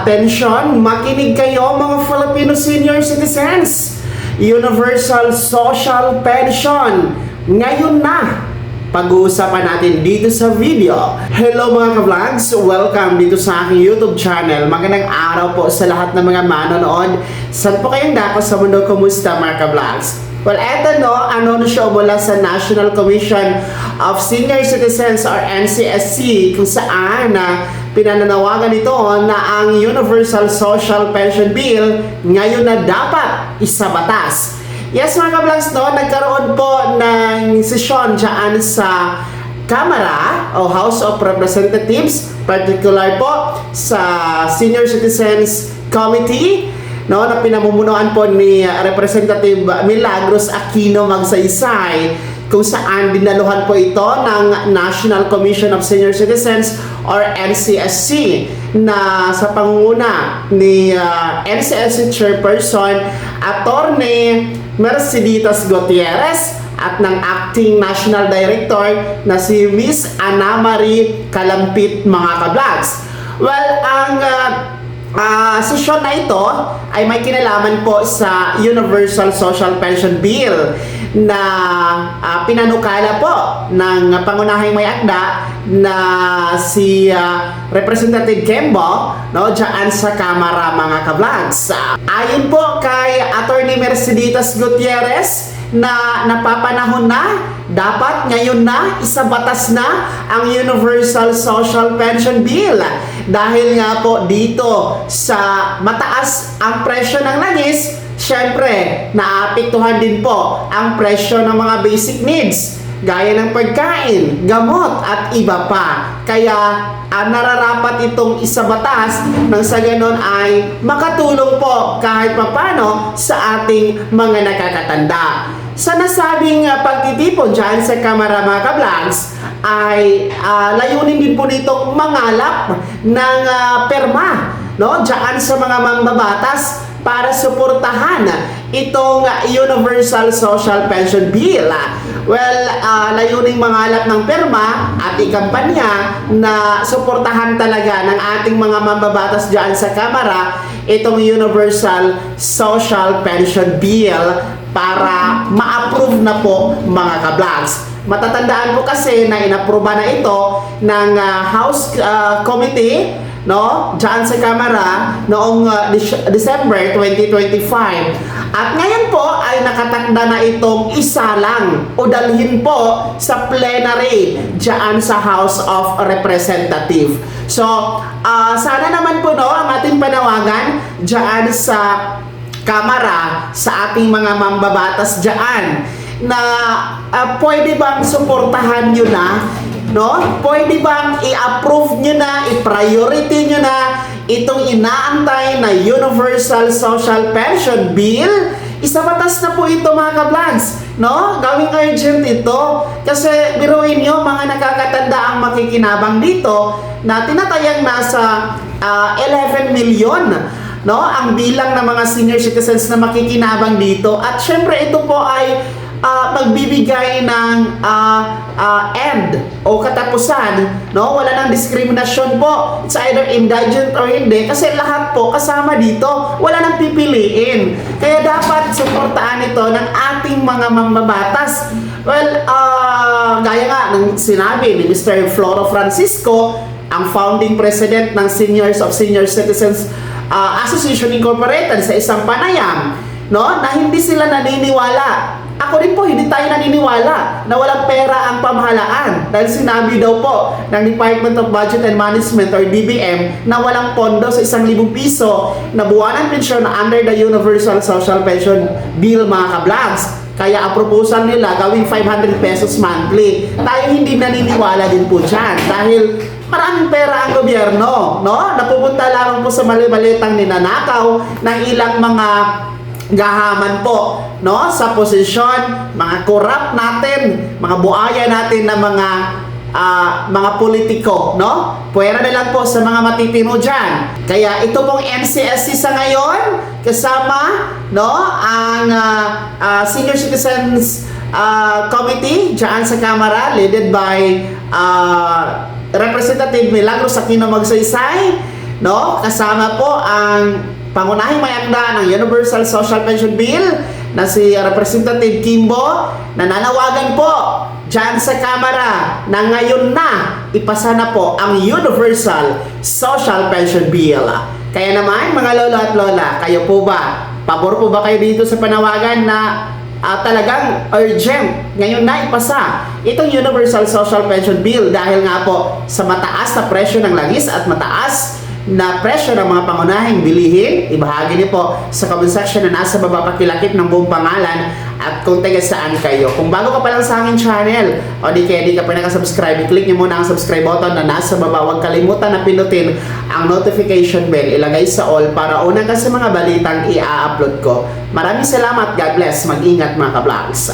Atensyon, makinig kayo mga Filipino senior citizens. Universal Social Pension. Ngayon na, pag-uusapan natin dito sa video. Hello mga ka-vlogs, welcome dito sa aking YouTube channel. Magandang araw po sa lahat ng mga manonood. Saan po kayong dako sa mundo? Kumusta mga ka-vlogs? Well, eto anunsyo mula sa National Commission of Senior Citizens or NCSC kung saan pinananawagan ito na ang Universal Social Pension Bill ngayon na dapat isabatas. Yes mga ka-vlogs, nagkaroon po ng sesyon dyan sa Kamara o House of Representatives, particular po sa Senior Citizens Committee, na pinamumunuan po ni Representative Milagros Aquino Magsaysay, kung saan dinaluhan po ito ng National Commission of Senior Citizens or NCSC na sa pangunguna ni NCSC Chairperson Attorney Merceditas Gutierrez at ng Acting National Director na si Miss Ana Marie Calampit mga ka-vlogs. Well, ang sesyon na ito ay may kinalaman po sa Universal Social Pension Bill na pinanukala po ng pangunahing may akda na si Representative Kembo dyan sa Kamara mga ka-vlogs. Ayon po kay Attorney Merceditas Gutierrez na napapanahon na, dapat ngayon na isabatas na ang Universal Social Pension Bill dahil nga po dito sa mataas ang presyo ng langis, syempre naapektuhan din po ang presyo ng mga basic needs gaya ng pagkain, gamot at iba pa. Kaya nararapat itong isabatas nang sa ganon ay makatulong po kahit papano sa ating mga nakakatanda. Sa nasabing pagtitipon dyan sa Kamara mga ka-vlogs ay layunin din po nitong mangalap ng perma dyan sa mga mambabatas para suportahan itong Universal Social Pension Bill. Well, layuning mangalap ng perma at ikampanya na suportahan talaga ng ating mga mambabatas dyan sa Kamara itong Universal Social Pension Bill para ma-approve na po mga ka-vlogs. Matatandaan po kasi na inaproba na ito ng House Committee dyan sa Kamara noong December 2025. At ngayon po ay nakatakda na itong isalang o dalhin po sa plenary dyan sa House of Representatives. So, sana naman po ang ating panawagan dyan sa Kamara sa ating mga mambabatas dyan na pwede bang suportahan nyo na, pwede bang i-approve nyo na, i-priority nyo na itong inaantay na Universal Social Pension Bill. Isabatas na po ito mga ka-vlogs, gawing urgent ito kasi biruin nyo mga nakakatanda ang makikinabang dito na tinatayang nasa 11 million ang bilang ng mga senior citizens na makikinabang dito. At syempre ito po ay magbibigay ng end o katapusan, wala nang diskriminasyon po. It's either indigent or hindi kasi lahat po kasama dito, wala nang pipiliin. Kaya dapat suportahan ito ng ating mga mambabatas. Well, gaya nga ng sinabi ni Mr. Floro Francisco, ang founding president ng Seniors of Senior Citizens Association Incorporated sa isang panayam, na hindi sila naniniwala. Ako rin po, hindi tayo naniniwala na walang pera ang pamahalaan dahil sinabi daw po ng Department of Budget and Management or DBM na walang pondo sa 1,000 piso na buwanan pensyon under the Universal Social Pension Bill mga ka-vlogs. Kaya ang proposal nila gawing 500 pesos monthly. Tayo hindi naniniwala din po dyan dahil maraming pera ang gobyerno, napupunta lamang po sa mali-malitang ninanakaw ng ilang mga gahaman po, sa posisyon, mga corrupt natin, mga buaya natin na mga politiko, Pwera na lang po sa mga matitino dyan. Kaya ito pong NCSC sa ngayon, kasama, ang Senior Citizens Committee dyan sa Kamara, led by Representative Milagros Aquino Magsaysay, no? Kasama po ang pangunahing may akda ng Universal Social Pension Bill na si Representative Kimbo, nananawagan po dyan sa Kamara na ngayon na ipasa na po ang Universal Social Pension Bill. Kaya naman mga lolo at lola, kayo po ba? Pabor po ba kayo dito sa panawagan na talagang urgent ngayon na ipasa itong Universal Social Pension Bill dahil nga po sa mataas na presyo ng langis at mataas na presyo ng mga pangunahing bilihin? Ibahagi niyo po sa comment section na nasa baba, pakilakip ng buong pangalan at kung taga saan kayo. Kung bago ka pa lang sa aking channel o di kaya di ka pa nakasubscribe, click niyo muna ang subscribe button na nasa baba. Huwag kalimutan na pinutin ang notification bell, ilagay sa all para una ka sa mga balitang i-upload ko. Maraming salamat, God bless, mag-ingat mga ka-vlogs.